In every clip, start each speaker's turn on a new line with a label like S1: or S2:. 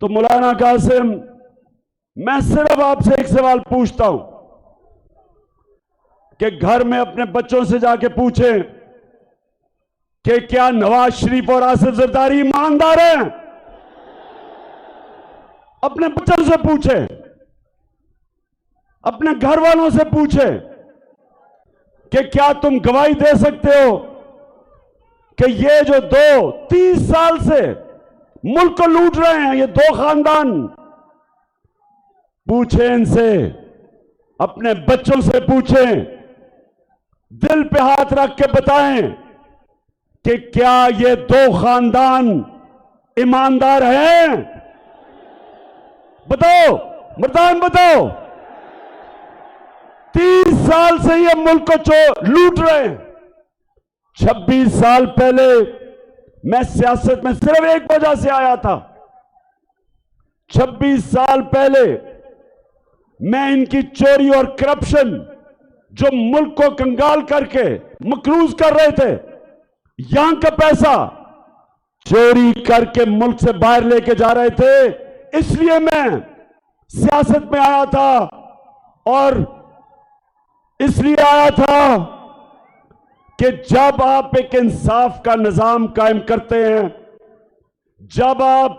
S1: तो मौलाना कासिम, मैं सिर्फ आपसे एक सवाल पूछता हूं कि घर में अपने बच्चों से जाके पूछें कि क्या नवाज शरीफ और आसिफ जरदारी ईमानदार हैं? अपने बच्चों से पूछें, अपने घर वालों से पूछें कि क्या तुम गवाही दे सकते हो कि ये जो 30 साल से मुल्क को लूट रहे हैं, ये दो खानदान, पूछें इनसे, अपने बच्चों से पूछें, दिल पे हाथ रख के बताएं कि क्या ये दो खानदान ईमानदार हैं? बताओ मर्दान, बताओ। 30 साल से ये मुल्क को लूट रहे हैं। 26 साल पहले मैं सियासत में सिर्फ एक वजह से आया था। 26 साल पहले मैं इनकी चोरी और करप्शन, जो मुल्क को कंगाल करके मकरूज कर रहे थे, यहां का पैसा चोरी करके मुल्क से बाहर लेके जा रहे थे, इसलिए मैं सियासत में आया था। और इसलिए आया था कि जब आप एक इंसाफ का निजाम कायम करते हैं, जब आप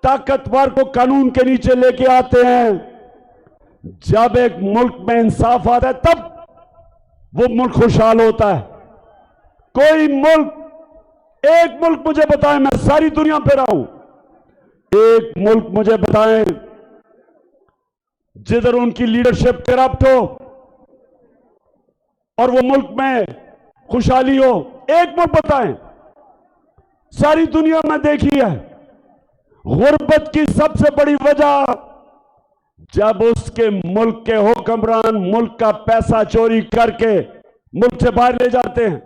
S1: ताकतवर को कानून के नीचे लेके आते हैं, जब एक मुल्क में इंसाफ आता है, तब वो मुल्क खुशहाल होता है। कोई मुल्क, एक मुल्क मुझे बताएं, मैं सारी दुनिया पे रहा हूं, एक मुल्क मुझे बताएं जिधर उनकी लीडरशिप करप्ट हो और वो मुल्क में खुशहाली हो। एक मुल्क बताएं, सारी दुनिया में देखी है। गुर्बत की सबसे बड़ी वजह, जब उसके मुल्क के हुक्मरान मुल्क का पैसा चोरी करके मुल्क से बाहर ले जाते हैं।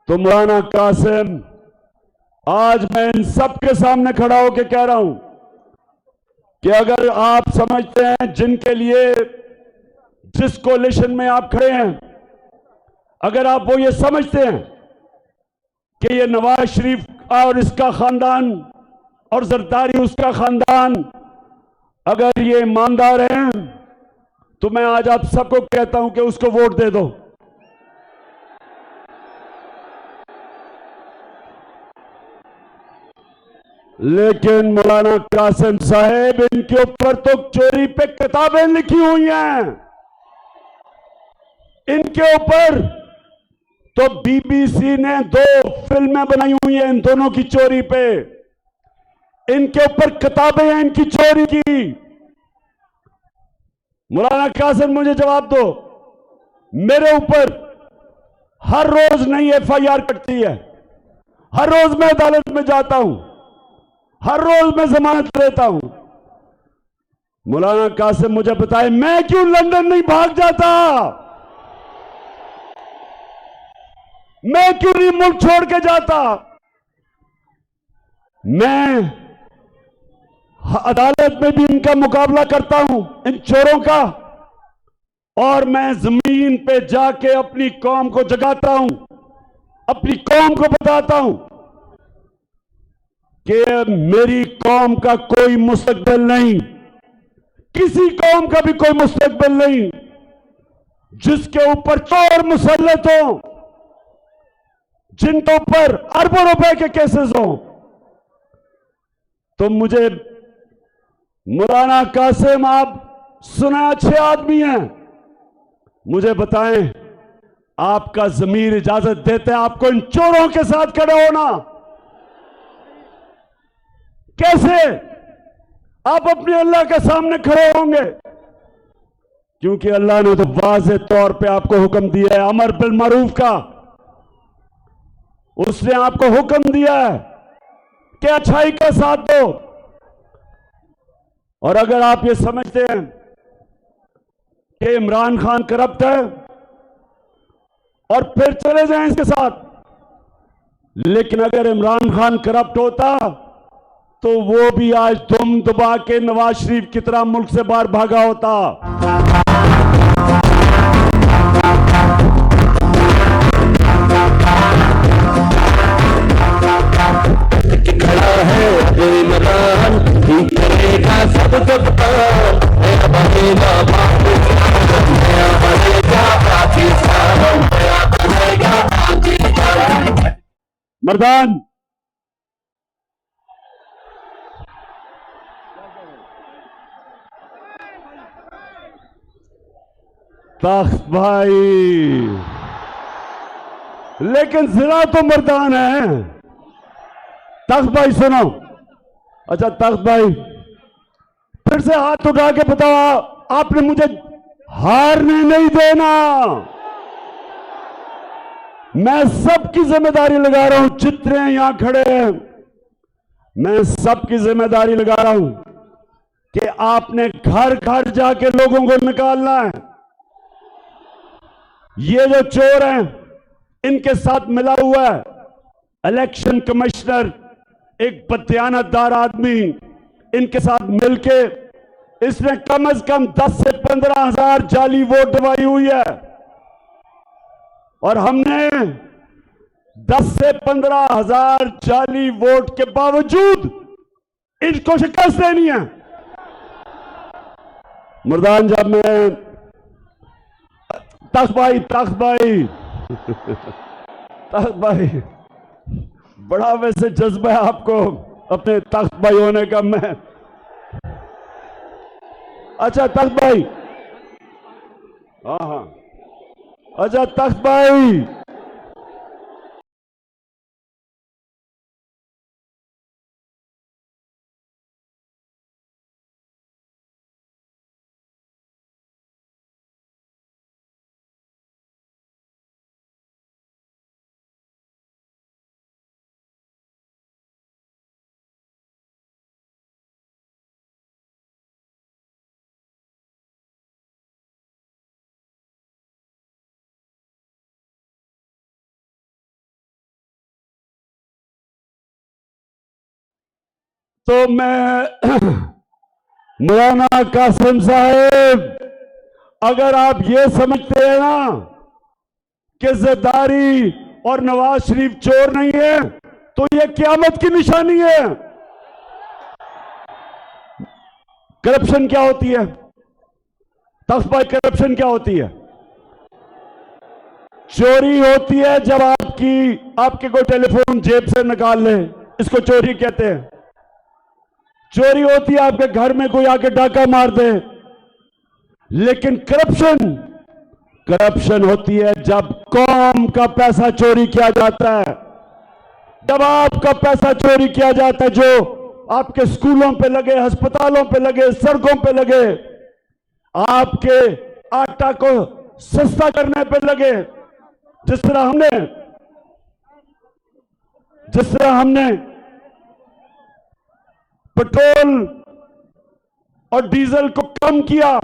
S1: तो मौलाना कासिम, आज मैं इन सबके सामने खड़ा होकर कह रहा हूं कि अगर आप समझते हैं, जिनके लिए, जिस कोलिशन में आप खड़े हैं, अगर आप वो ये समझते हैं कि ये नवाज शरीफ और इसका खानदान और जरदारी उसका खानदान, अगर ये ईमानदार हैं, तो मैं आज आप सबको कहता हूं कि उसको वोट दे दो। लेकिन मौलाना कासिम साहेब, इनके ऊपर तो चोरी पे किताबें लिखी हुई हैं। इनके ऊपर तो बीबीसी ने 2 फिल्में बनाई हुई हैं इन दोनों की चोरी पे। इनके ऊपर किताबें हैं इनकी चोरी की। मौलाना कासिम, मुझे जवाब दो, मेरे ऊपर हर रोज नई एफआईआर कटती है, हर रोज मैं अदालत में जाता हूं, हर रोज मैं जमानत लेता हूं। मौलाना कासिम, मुझे बताए, मैं क्यों लंदन नहीं भाग जाता? मैं क्यों नहीं मुल्क छोड़ के जाता? मैं अदालत में भी इनका मुकाबला करता हूं, इन चोरों का, और मैं जमीन पे जाके अपनी कौम को जगाता हूं, अपनी कौम को बताता हूं कि मेरी कौम का कोई मुस्तकबिल नहीं, किसी कौम का भी कोई मुस्तकबिल नहीं जिसके ऊपर चोर मुसल्लत हो, जिनके ऊपर अरबों रुपए के केसेस हो। तो मुझे मौलाना कासिम, आप सुना अच्छे आदमी हैं, मुझे बताएं, आपका ज़मीर इजाजत देते हैं आपको इन चोरों के साथ खड़े होना? कैसे आप अपने अल्लाह के सामने खड़े होंगे? क्योंकि अल्लाह ने तो वाज़ेह तौर पे आपको हुक्म दिया है अमर बिल मारूफ का। उसने आपको हुक्म दिया है कि अच्छाई का साथ दो। और अगर आप ये समझते हैं कि इमरान खान करप्ट है और फिर चले जाएं इसके साथ, लेकिन अगर इमरान खान करप्ट होता तो वो भी आज दुम दबा के नवाज शरीफ की तरह मुल्क से बाहर भागा होता।
S2: खड़ा है इमरान
S1: मर्दान तख्त भाई, लेकिन जिला तो मर्दान है। तख्त भाई सुनो, अच्छा तख्त भाई फिर से हाथ उठा के बताओ, आपने मुझे हारने नहीं देना। मैं सबकी जिम्मेदारी लगा रहा हूं, जितने यहां खड़े हैं मैं सबकी जिम्मेदारी लगा रहा हूं कि आपने घर घर जाके लोगों को निकालना है। ये जो चोर हैं इनके साथ मिला हुआ है इलेक्शन कमिश्नर, एक बदयानतदार आदमी, इनके साथ मिलके इसने कम से कम 10 से 15 हजार जाली वोट दबाई हुई है और हमने 10 से 15 हजार जाली वोट के बावजूद इनको शिकस्त देनी है। मर्दान जब मैं तख्त भाई तख्त भाई बड़ा वैसे जज्बा है आपको अपने तख्त भाई होने का। मैं अच्छा तख्त भाई, हाँ अच्छा तख्त भाई, तो मैं मौलाना कासिम साहब, अगर आप ये समझते हैं ना कि ज़रदारी और नवाज शरीफ चोर नहीं है तो ये क़यामत की निशानी है। करप्शन क्या होती है तख्त भाई? करप्शन क्या होती है? चोरी होती है जब आपके कोई टेलीफोन जेब से निकाल ले, इसको चोरी कहते हैं। चोरी होती है आपके घर में कोई आके डाका मार दे। लेकिन करप्शन होती है जब कौम का पैसा चोरी किया जाता है, जब आपका पैसा चोरी किया जाता है, जो आपके स्कूलों पे लगे, अस्पतालों पे लगे, सड़कों पे लगे, आपके आटा को सस्ता करने पे लगे। जिस तरह हमने पेट्रोल और डीजल को कम किया,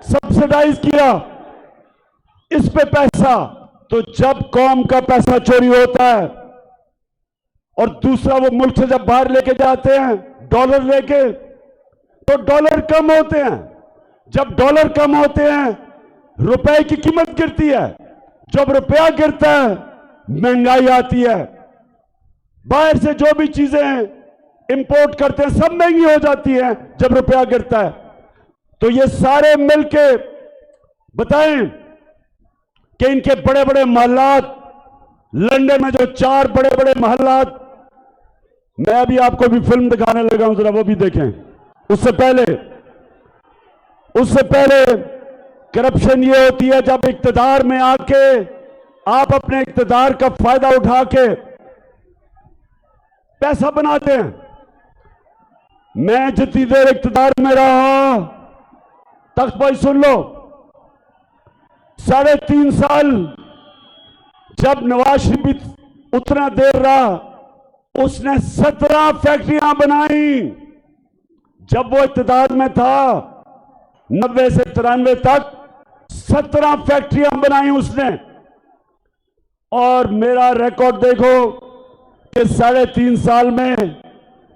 S1: सब्सिडाइज किया, इस पे पैसा। तो जब कौम का पैसा चोरी होता है और दूसरा वो मुल्क से जब बाहर लेके जाते हैं डॉलर लेके, तो डॉलर कम होते हैं। जब डॉलर कम होते हैं रुपए की कीमत गिरती है। जब रुपया गिरता है महंगाई आती है। बाहर से जो भी चीजें इंपोर्ट करते हैं सब महंगी हो जाती हैं जब रुपया गिरता है। तो ये सारे मिलके बताएं कि इनके बड़े बड़े महल्लात, लंदन में जो 4 बड़े बड़े महल्लात, मैं अभी आपको भी फिल्म दिखाने लगा हूं, जरा वो भी देखें। उससे पहले करप्शन ये होती है जब इक्तदार में आके आप अपने इक्तदार का फायदा उठा के पैसा बनाते हैं। मैं जितनी देर इक्तदार में रहा, तख्त भाई सुन लो, 3.5 साल जब नवाज शरीफ उतना देर रहा, उसने 17 फैक्ट्रियां बनाई। जब वो इक्तदार में था 90 से 93 तक 17 फैक्ट्रियां बनाई उसने। और मेरा रिकॉर्ड देखो कि 3.5 साल में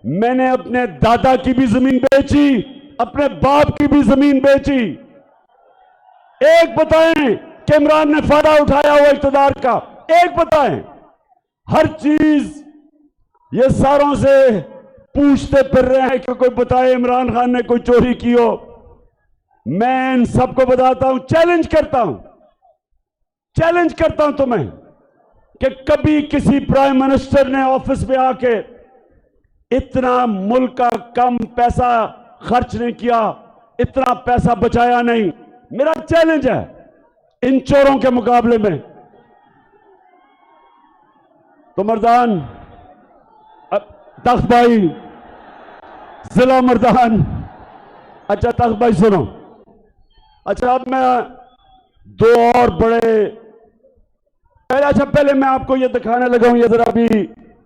S1: मैंने अपने दादा की भी जमीन बेची, अपने बाप की भी जमीन बेची। एक बताएं कि इमरान ने फायदा उठाया हुआ इख्तियार का? एक बताएं। हर चीज ये सारों से पूछते फिर रहे हैं कि कोई बताए इमरान खान ने कोई चोरी की हो। मैं इन सबको बताता हूं, चैलेंज करता हूं तुम्हें कि कभी किसी प्राइम मिनिस्टर ने ऑफिस में आके इतना मुल्क का कम पैसा खर्च नहीं किया, इतना पैसा बचाया नहीं। मेरा चैलेंज है इन चोरों के मुकाबले में। तो मर्दान, तख्त भाई, जिला मर्दान, अच्छा तख्त भाई सुनो। अच्छा अब मैं दो और पहले मैं आपको ये दिखाने लगा हूं, ये जरा अभी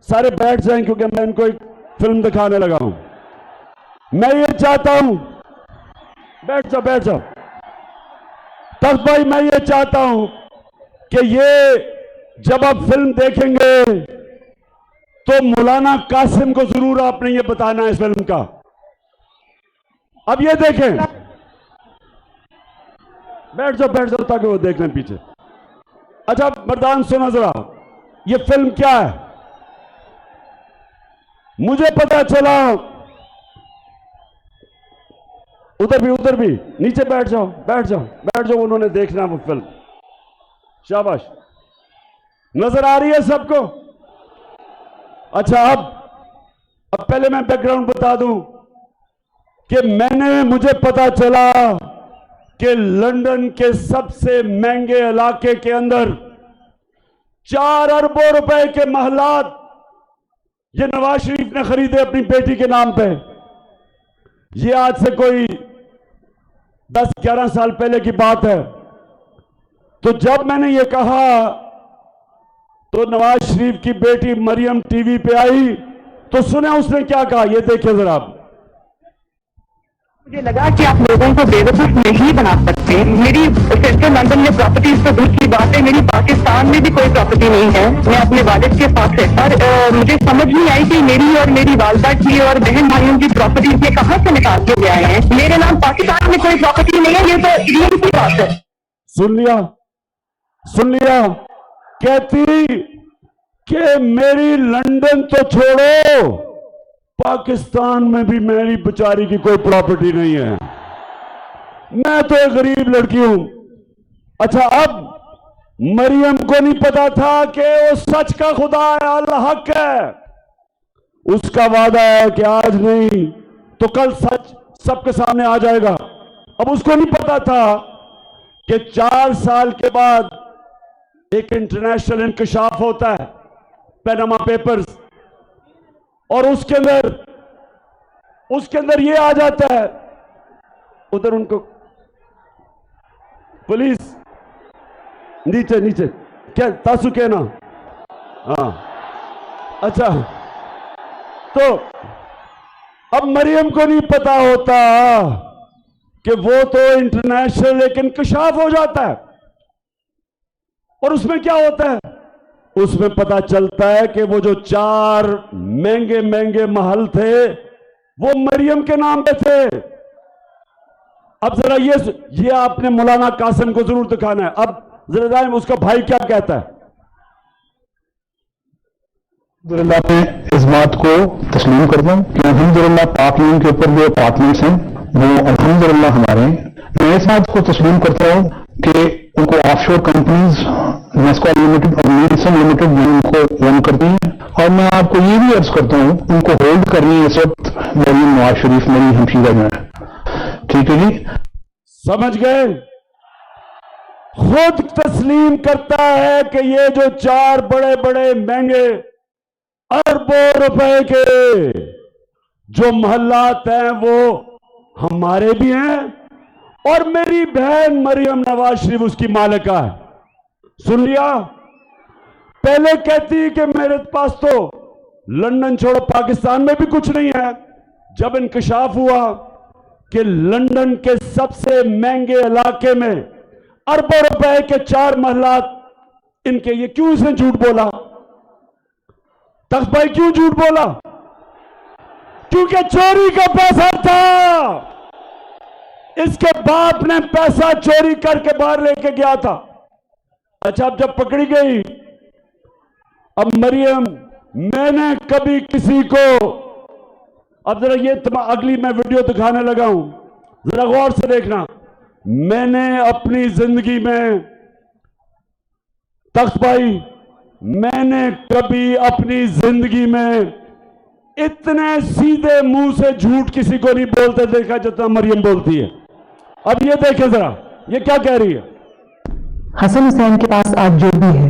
S1: सारे बैठ जाएं क्योंकि मैं इनको एक फिल्म दिखाने लगा हूं। मैं ये चाहता हूं, बैठ जाओ तख्त भाई, मैं ये चाहता हूं कि ये जब आप फिल्म देखेंगे तो मौलाना कासिम को जरूर आपने ये बताना है इस फिल्म का। अब ये देखें, बैठ जाओ ताकि वो देख लें पीछे। अच्छा मर्दान सुनो जरा, ये फिल्म क्या है। मुझे पता चला, उधर भी नीचे बैठ जाओ, उन्होंने देखना वो फिल्म। शाबाश, नजर आ रही है सबको। अच्छा अब पहले मैं बैकग्राउंड बता दूं कि मुझे पता चला कि लंदन के सबसे महंगे इलाके के अंदर 4 अरबों रुपए के महलात ये नवाज शरीफ ने खरीदे अपनी बेटी के नाम पे। ये आज से कोई 10-11 साल पहले की बात है। तो जब मैंने ये कहा तो नवाज शरीफ की बेटी मरियम टीवी पे आई, तो सुने उसने क्या कहा, ये देखिए जरा आप।
S2: मुझे लगा कि आप लोगों को बेवकूफ नहीं बना सकते। मेरी सेंट्रल लंदन में प्रॉपर्टीज तो दूर की बात है, मेरी पाकिस्तान में भी कोई प्रॉपर्टी नहीं है। मैं अपने वालिद के पास है और मुझे समझ नहीं आई कि मेरी और मेरी वालदा की और बहन भाइयों की प्रॉपर्टीज ये कहां से निकाल के ले आए हैं। मेरे नाम पाकिस्तान में कोई प्रॉपर्टी नहीं है, ये तो रियल की बात है।
S1: सुन लिया, कहती कि मेरी लंदन तो छोड़ो, पाकिस्तान में भी मेरी बेचारी की कोई प्रॉपर्टी नहीं है, मैं तो एक गरीब लड़की हूं। अच्छा अब मरियम को नहीं पता था कि वो सच का खुदा है, अल्लाह हक है, उसका वादा है कि आज नहीं तो कल सच सबके सामने आ जाएगा। अब उसको नहीं पता था कि 4 साल के बाद एक इंटरनेशनल इंकशाफ होता है, पैनामा पेपर्स, और उसके अंदर ये आ जाता है। उधर उनको पुलिस नीचे क्या तासु कहना, हाँ अच्छा। तो अब मरियम को नहीं पता होता कि वो तो इंटरनेशनल एक इंकशाफ हो जाता है, और उसमें क्या होता है, उसमें पता चलता है कि वो जो 4 महंगे महल थे वो मरियम के नाम पे थे। अब जरा ये आपने मौलाना कासिम को जरूर दिखाना है। अब जरा उसका भाई क्या कहता है।
S3: अल्हम्दुलिल्लाह मैं इस बात को तस्लीम करता हूँ कि अल्हम्दुलिल्लाह पाक मीम के ऊपर जो अपार्टमेंट्स हैं वो अल्हम्दुलिल्लाह हमारे हैं। मैं इस बात को तस्लीम करता हूँ कि उनको ऑफशोर कंपनीज नेस्को लिमिटेड और नीलसन लिमिटेड उनको ओन करती हैं, और मैं आपको ये भी अर्ज करता हूँ उनको होल्ड करनी है इस वक्त मरियम नवाज शरीफ मेरी हमशीरा जो है। ठीक है जी,
S1: समझ गए। खुद तस्लीम करता है कि ये जो 4 बड़े महंगे अरबों रुपए के जो महल्लात हैं वो हमारे भी हैं, और मेरी बहन मरियम नवाज शरीफ उसकी मालिका है। सुन लिया। पहले कहती कि मेरे पास तो लंदन छोड़ो पाकिस्तान में भी कुछ नहीं है। जब इंकशाफ हुआ कि लंदन के सबसे महंगे इलाके में अरबों रुपए के 4 महलात इनके, ये क्यों इसने झूठ बोला, तख्त भाई क्यों झूठ बोला? क्योंकि चोरी का पैसा था। इसके बाप ने पैसा चोरी करके बाहर लेके गया था। अच्छा अब जब पकड़ी गई, अब मरियम, मैंने कभी किसी को अब जरा ये अगली मैं वीडियो दिखाने लगा हूं, जरा गौर से देखना। मैंने अपनी जिंदगी में तख्त भाई, मैंने कभी अपनी जिंदगी में इतने सीधे मुंह से झूठ किसी को नहीं बोलते देखा जितना मरियम बोलती है। अब ये देखें जरा, ये क्या कह रही है।
S4: हसन हुसैन के पास आज जो भी है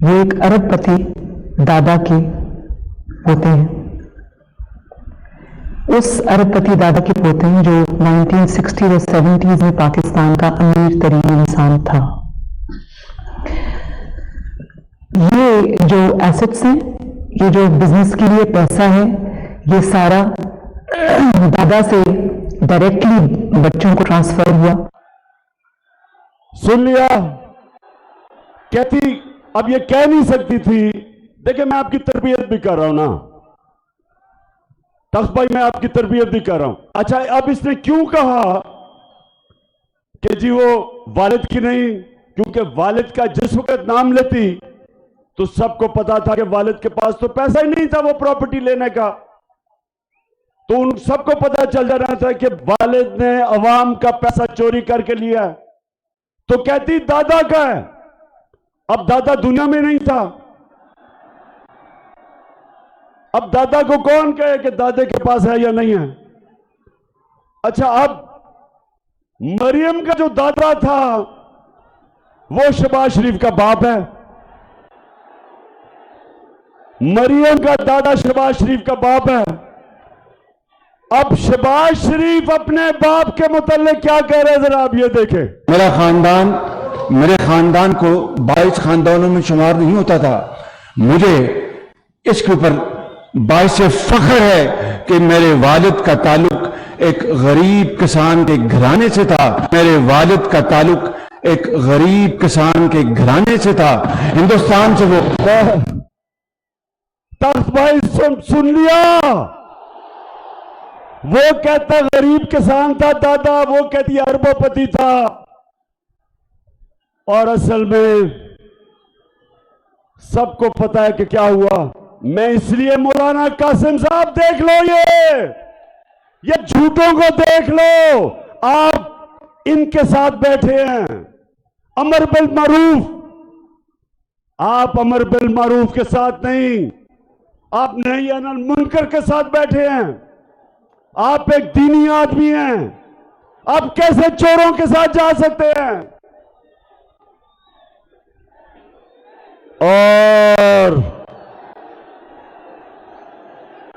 S4: वो एक अरबपति दादा के पोते हैं। उस अरबपति दादा के पोते हैं जो 1960 और 70s में पाकिस्तान का अमीर तरीन इंसान था। ये जो एसेट्स हैं, ये जो बिजनेस के लिए पैसा है, ये सारा दादा से डायरेक्टली बच्चों को ट्रांसफर हुआ।
S1: सुन लिया, कहती अब ये कह नहीं सकती थी। देखिए मैं आपकी तरबियत भी कर रहा हूं ना तख्त भाई, मैं आपकी तरबियत भी कर रहा हूं। अच्छा अब इसने क्यों कहा कि जी वो वालिद की नहीं, क्योंकि वालिद का जिस वक्त नाम लेती तो सबको पता था कि वालिद के पास तो पैसा ही नहीं था वो प्रॉपर्टी लेने का, तो उन सबको पता चल जा रहा था कि वालिद ने अवाम का पैसा चोरी करके लिया है। तो कहती दादा का है। अब दादा दुनिया में नहीं था। अब दादा को कौन कहे कि दादे के पास है या नहीं है। अच्छा अब मरियम का जो दादा था वो शहबाज शरीफ का बाप है। मरियम का दादा शहबाज शरीफ का बाप है। अब शहबाज शरीफ अपने बाप के मुताल्लिक क्या कह रहे हैं, जरा आप ये देखें।
S5: मेरे खानदान को 22 खानदानों में शुमार नहीं होता था। मुझे इसके ऊपर बाइस फख्र है कि मेरे वालिद का ताल्लुक एक गरीब किसान के घराने से था। मेरे वालिद का ताल्लुक एक गरीब किसान के घराने से था। हिंदुस्तान से वो
S1: तख्त भाई सुन लिया। वो कहता गरीब किसान था दादा, वो कहती अरबपति था। और असल में सबको पता है कि क्या हुआ। मैं इसलिए मौलाना कासिम साहब देख लो, ये झूठों को देख लो। आप इनके साथ बैठे हैं अमर बिल मारूफ, आप अमर बिल मारूफ के साथ नहीं, आप नही अनिल मुनकर के साथ बैठे हैं। आप एक दीनी आदमी हैं, आप कैसे चोरों के साथ जा सकते हैं। और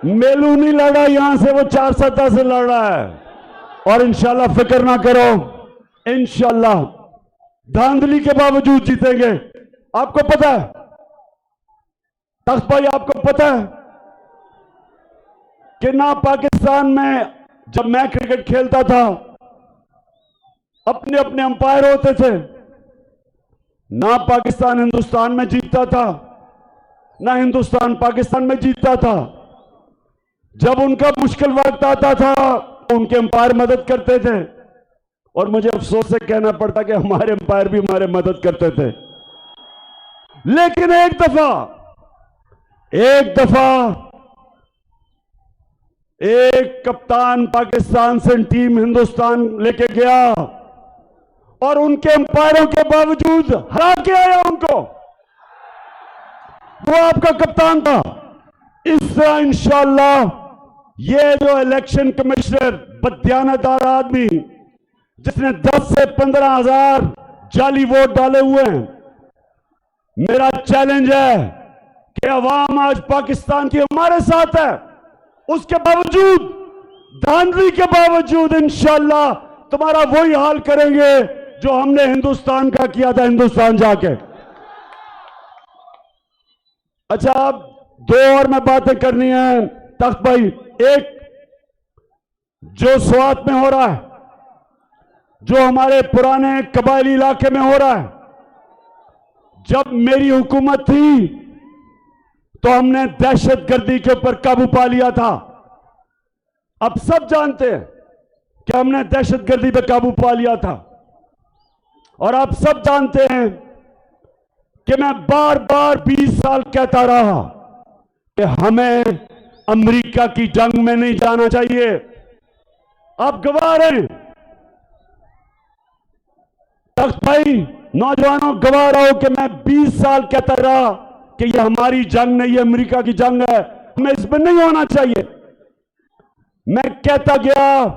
S1: मेलू नहीं लड़ा यहां से, वो 4 सत्ता से लड़ रहा है। और इंशाल्लाह फिक्र ना करो, इंशाल्लाह धांधली के बावजूद जीतेंगे। आपको पता है तख्त भाई, आपको पता है कि ना पाकिस्तान में जब मैं क्रिकेट खेलता था अपने अपने अंपायर होते थे, ना पाकिस्तान हिंदुस्तान में जीतता था, ना हिंदुस्तान पाकिस्तान में जीतता था। जब उनका मुश्किल वक्त आता था उनके अंपायर मदद करते थे। और मुझे अफसोस से कहना पड़ता कि हमारे अंपायर भी हमारे मदद करते थे। लेकिन एक दफा एक कप्तान पाकिस्तान से टीम हिंदुस्तान लेके गया और उनके अंपायरों के बावजूद हरा के आया उनको। वो आपका कप्तान था। इस तरह इंशाअल्लाह ये जो इलेक्शन कमिश्नर बददियानतदार आदमी जिसने 10 से 15 हजार जाली वोट डाले हुए हैं, मेरा चैलेंज है कि अवाम आज पाकिस्तान की हमारे साथ है। उसके बावजूद, धांधली के बावजूद इंशाअल्लाह तुम्हारा वही हाल करेंगे जो हमने हिंदुस्तान का किया था हिंदुस्तान जाके। अच्छा अब 2 और मैं बातें करनी है तख्त भाई। एक जो स्वात में हो रहा है, जो हमारे पुराने कबायली इलाके में हो रहा है, जब मेरी हुकूमत थी तो हमने दहशतगर्दी के ऊपर काबू पा लिया था। अब सब जानते हैं कि हमने दहशतगर्दी पे काबू पा लिया था। और आप सब जानते हैं कि मैं बार बार 20 साल कहता रहा कि हमें अमेरिका की जंग में नहीं जाना चाहिए। आप गवाह रहे तख्त भाई, नौजवानों गवाह रहो कि मैं 20 साल कहता रहा कि यह हमारी जंग नहीं, ये अमेरिका की जंग है, हमें इसमें नहीं होना चाहिए। मैं कहता गया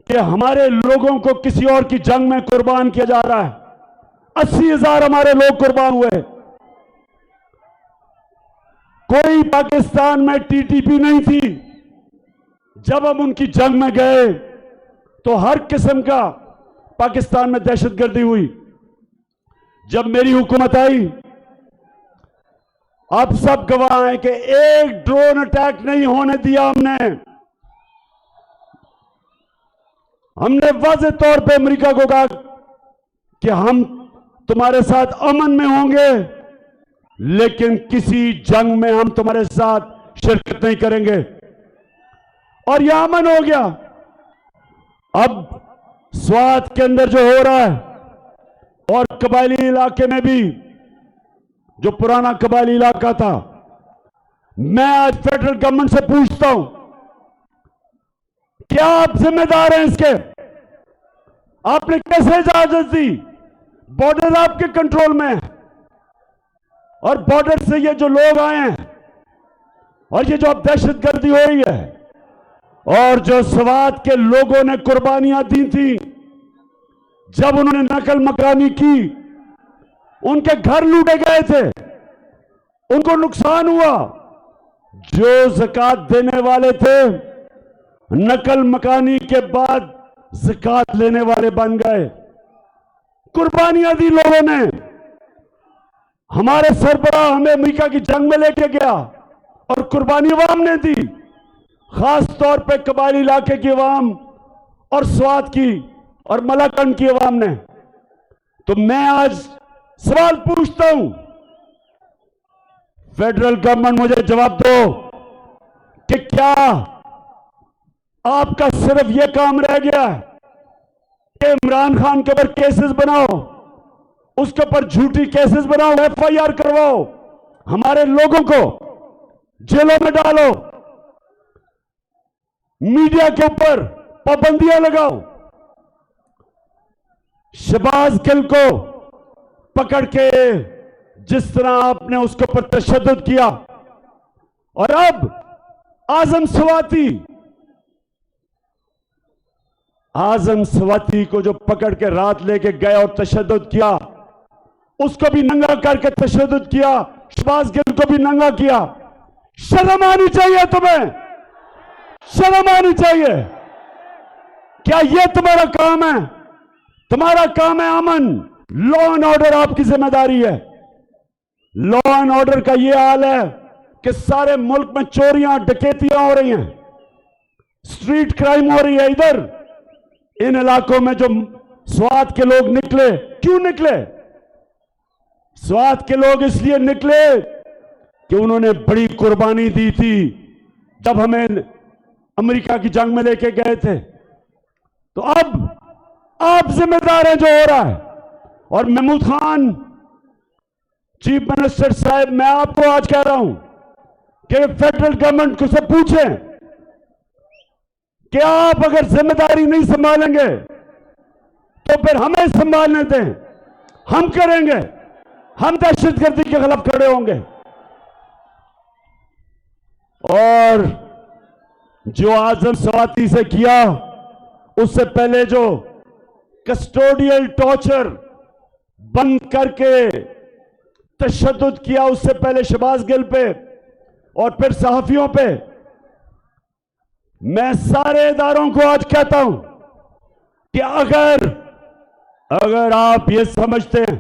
S1: कि हमारे लोगों को किसी और की जंग में कुर्बान किया जा रहा है। 80,000 हमारे लोग कुर्बान हुए। कोई पाकिस्तान में टीटीपी नहीं थी। जब हम उनकी जंग में गए तो हर किस्म का पाकिस्तान में दहशतगर्दी हुई। जब मेरी हुकूमत आई, आप सब गवाह हैं कि एक ड्रोन अटैक नहीं होने दिया हमने वाज़ेह तौर पे अमेरिका को कहा कि हम तुम्हारे साथ अमन में होंगे, लेकिन किसी जंग में हम तुम्हारे साथ शिरकत नहीं करेंगे। और यह अमन हो गया। अब स्वात के अंदर जो हो रहा है और कबायली इलाके में भी, जो पुराना कबायली इलाका था, मैं आज फेडरल गवर्नमेंट से पूछता हूं, क्या आप जिम्मेदार हैं इसके? आपने कैसे इजाजत दी? बॉर्डर आपके कंट्रोल में है और बॉर्डर से ये जो लोग आए हैं और ये जो अब दहशतगर्दी हो रही है और जो स्वात के लोगों ने कुर्बानियां दी थी, जब उन्होंने नकल मकानी की, उनके घर लूटे गए थे, उनको नुकसान हुआ। जो ज़कात देने वाले थे, नकल मकानी के बाद ज़कात लेने वाले बन गए। कुर्बानियां दी लोगों ने। हमारे सरबराह हमें अमेरिका की जंग में लेके गया और कुर्बानी अवाम ने दी, खास तौर पे कबायली इलाके की अवाम और स्वात की और मलाकंड की अवाम ने। तो मैं आज सवाल पूछता हूं, फेडरल गवर्नमेंट मुझे जवाब दो कि क्या आपका सिर्फ यह काम रह गया है कि इमरान खान के ऊपर केसेस बनाओ, उसके ऊपर झूठी केसेस बनाओ, एफआईआर करवाओ, हमारे लोगों को जेलों में डालो, मीडिया के ऊपर पाबंदियां लगाओ, शहबाज गिल को पकड़ के जिस तरह आपने उसके ऊपर तशद्दुद किया, और अब आजम स्वाति को जो पकड़ के रात लेके गए और तशद्दुद किया, उसको भी नंगा करके तशद्दुद किया, शहबाज गिल को भी नंगा किया। शर्म आनी चाहिए तुम्हें, शर्म आनी चाहिए। क्या यह तुम्हारा काम है? तुम्हारा काम है अमन, लॉ एंड ऑर्डर आपकी जिम्मेदारी है। लॉ एंड ऑर्डर का यह हाल है कि सारे मुल्क में चोरियां डकैतियां हो रही हैं, स्ट्रीट क्राइम हो रही है। इधर इन इलाकों में जो स्वात के लोग निकले, क्यों निकले? स्वात के लोग इसलिए निकले कि उन्होंने बड़ी कुर्बानी दी थी जब हमें अमेरिका की जंग में लेके गए थे। तो अब आप जिम्मेदार हैं जो हो रहा है। और महमूद खान चीफ मिनिस्टर साहब, मैं आपको आज कह रहा हूं कि फेडरल गवर्नमेंट को से पूछें कि आप अगर जिम्मेदारी नहीं संभालेंगे तो फिर हमें संभालने दें, हम करेंगे, हम दहशतगर्दी के खिलाफ खड़े होंगे। और जो आजम स्वाति से किया, उससे पहले जो कस्टोडियल टॉर्चर बंद करके तशद्दुद किया, उससे पहले शहबाज गिल पे और फिर सहाफियों पे, मैं सारे इदारों को आज कहता हूं कि अगर आप ये समझते हैं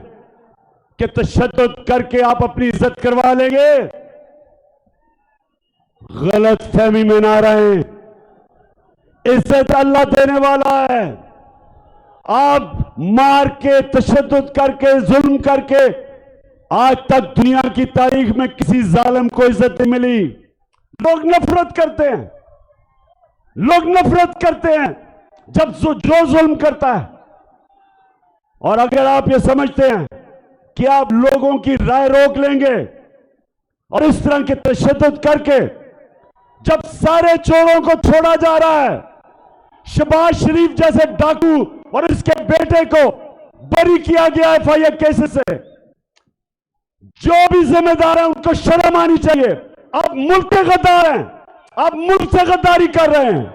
S1: कि तशद्दुद करके आप अपनी इज्जत करवा लेंगे, गलत फहमी में ना रहें। इज्जत अल्लाह देने वाला है। आप मार के, तशद्दुद करके, जुल्म करके, आज तक दुनिया की तारीख में किसी जालिम को इज्जत नहीं मिली। लोग नफरत करते हैं, लोग नफरत करते हैं जब जो जुल्म करता है। और अगर आप ये समझते हैं कि आप लोगों की राय रोक लेंगे और इस तरह के तशद्दुद करके जब सारे चोरों को छोड़ा जा रहा है, शहबाज शरीफ जैसे डाकू और इसके बेटे को बरी किया गया एफआईआर केसेस से, जो भी जिम्मेदार है उनको शर्म आनी चाहिए। आप मुल्क के गद्दार हैं, आप मुल्क से गद्दारी कर रहे हैं।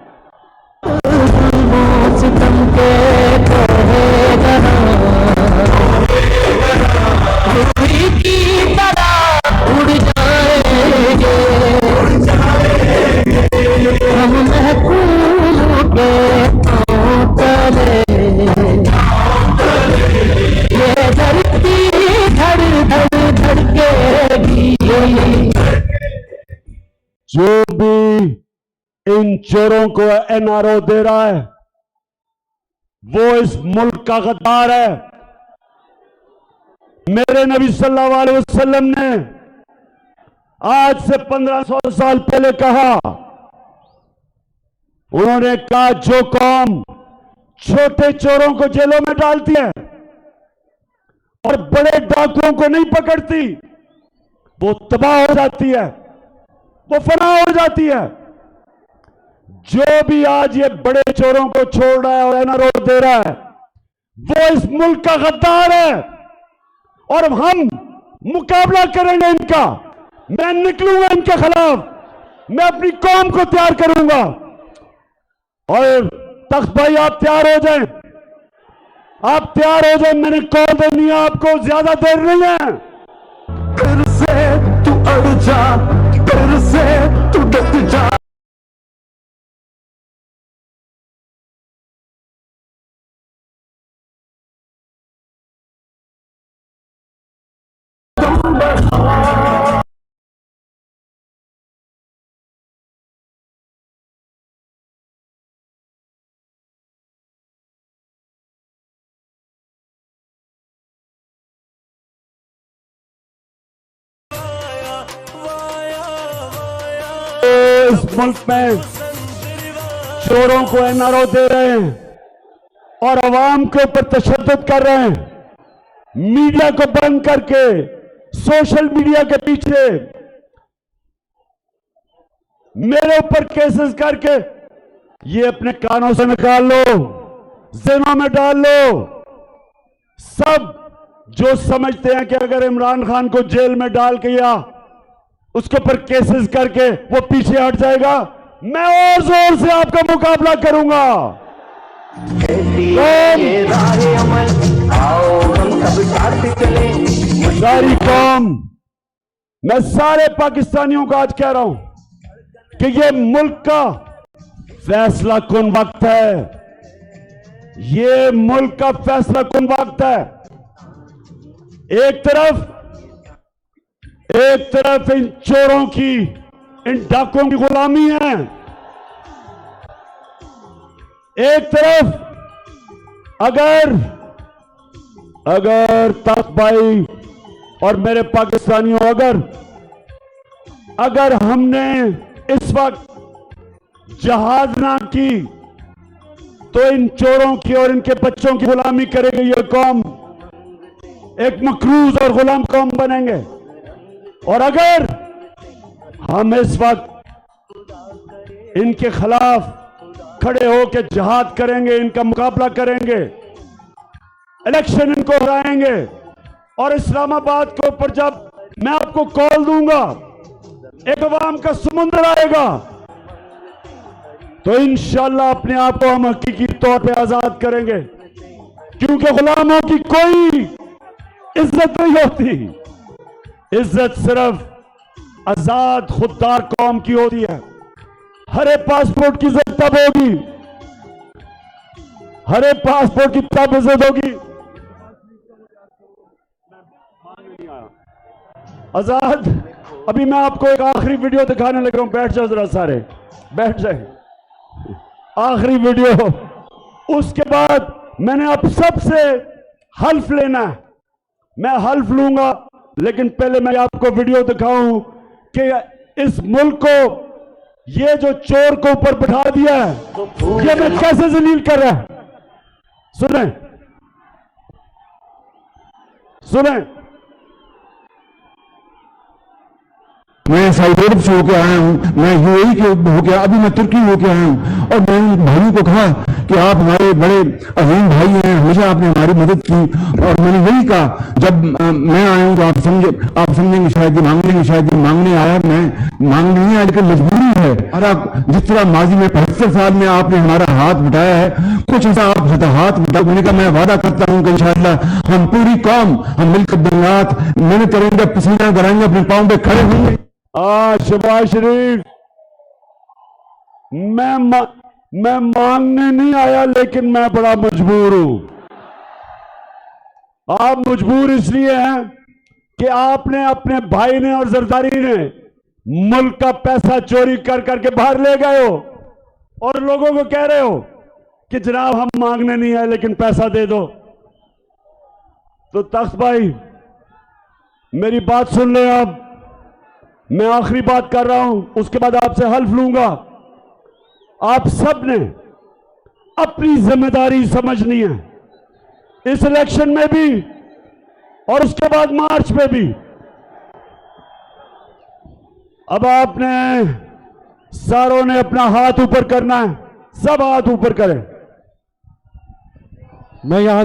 S1: जो भी इन चोरों को एनआरओ दे रहा है वो इस मुल्क का गद्दार है। मेरे नबी सल्लल्लाहु अलैहि वसल्लम ने आज से 1500 साल पहले कहा, उन्होंने कहा जो कौम छोटे चोरों को जेलों में डालती है और बड़े डाकुओं को नहीं पकड़ती, वो तबाह हो जाती है, वो फना हो जाती है। जो भी आज ये बड़े चोरों को छोड़ रहा है और एनआरओ दे रहा है, वो इस मुल्क का गद्दार है और हम मुकाबला करेंगे इनका। मैं निकलूंगा इनके खिलाफ, मैं अपनी कौम को तैयार करूंगा। और तख्त भाई आप तैयार हो जाएं, आप तैयार हो जाएं, मैंने कॉल देनी है आपको, ज्यादा देर नहीं है।
S6: फिर से तू अड़ जा, फिर से तू डट जा।
S1: इस मुल्क में चोरों को एनआरओ दे रहे हैं और अवाम के ऊपर तशद्दुद कर रहे हैं, मीडिया को बंद करके, सोशल मीडिया के पीछे मेरे ऊपर केसेस करके, ये अपने कानों से निकाल लो, जिन्हों में डाल लो। सब जो समझते हैं कि अगर इमरान खान को जेल में डाल के या उसके ऊपर केसेस करके वो पीछे हट जाएगा, मैं और जोर से आपका मुकाबला करूंगा। सारी कौम, मैं सारे पाकिस्तानियों को आज कह रहा हूं कि ये मुल्क का फैसला कुन वक्त है, ये मुल्क का फैसला कुन वक्त है। एक तरफ इन चोरों की, इन डाकुओं की गुलामी है, एक तरफ अगर तख्त भाई और मेरे पाकिस्तानियों, अगर हमने इस वक्त जहाज ना की तो इन चोरों की और इनके बच्चों की गुलामी करेगी ये कौम, एक मकरूज और गुलाम कौम बनेंगे। और अगर हम इस वक्त इनके खिलाफ खड़े होकर जिहाद करेंगे, इनका मुकाबला करेंगे, इलेक्शन इनको हराएंगे और इस्लामाबाद के ऊपर जब मैं आपको कॉल दूंगा एक अवाम का समुंदर आएगा, तो इंशाअल्लाह अपने आप को हम हकीकी तौर पे आजाद करेंगे, क्योंकि गुलामों की कोई इज्जत नहीं होती। इज्जत सिर्फ आजाद खुददार कौम की होती है। हरे पासपोर्ट की इज्जत तब होगी, हरे पासपोर्ट की तब इज्जत होगी। आजाद, अभी मैं आपको एक आखिरी वीडियो दिखाने लग रहा हूं, बैठ जाओ जरा, सारे बैठ जाए। आखिरी वीडियो, उसके बाद मैंने आप सबसे हल्फ लेना है, मैं हल्फ लूंगा, लेकिन पहले मैं आपको वीडियो दिखाऊं कि इस मुल्क को ये जो चोर को ऊपर बिठा दिया है, ये मैं कैसे जलील कर रहा है। सुने सुने,
S5: मैं सऊदी अरब से होकर आया हूं, मैं यूएई के होकर, अभी मैं तुर्की होकर आया हूं, और मैंने भाइयों को कहा कि आप हमारे बड़े अजीम भाई हैं, हमेशा आपने हमारी मदद की। और मैंने यही कहा, जब मैं आया हूं तो आप समझेंगे शायद, मांगने शायद मांगने आया, मैं मांगने नहीं आया, लेकिन मजबूरी है। और जिस तरह माजी में 75 साल में आपने हमारा हाथ बटाया है, कुछ ऐसा आप हाथ बटा। मैंने कहा मैं वादा करता हूं कि इंशाअल्लाह हम पूरी कौम, हम मिलकर दिन रात मेहनत करेंगे, पसीना कराएंगे, अपने पांव पे खड़े होंगे।
S1: शहबाज शरीफ, मैं मांगने नहीं आया, लेकिन मैं बड़ा मजबूर हूं। आप मजबूर इसलिए हैं कि आपने, अपने भाई ने और जरदारी ने मुल्क का पैसा चोरी कर करके बाहर ले गए हो, और लोगों को कह रहे हो कि जनाब हम मांगने नहीं आए, लेकिन पैसा दे दो। तो तख्त भाई, मेरी बात सुन ले। अब मैं आखिरी बात कर रहा हूं, उसके बाद आपसे हल्फ लूंगा। आप सब ने अपनी जिम्मेदारी समझनी है, इस इलेक्शन में भी और उसके बाद मार्च में भी। अब आपने सारों ने अपना हाथ ऊपर करना है, सब हाथ ऊपर करें।
S5: मैं यहां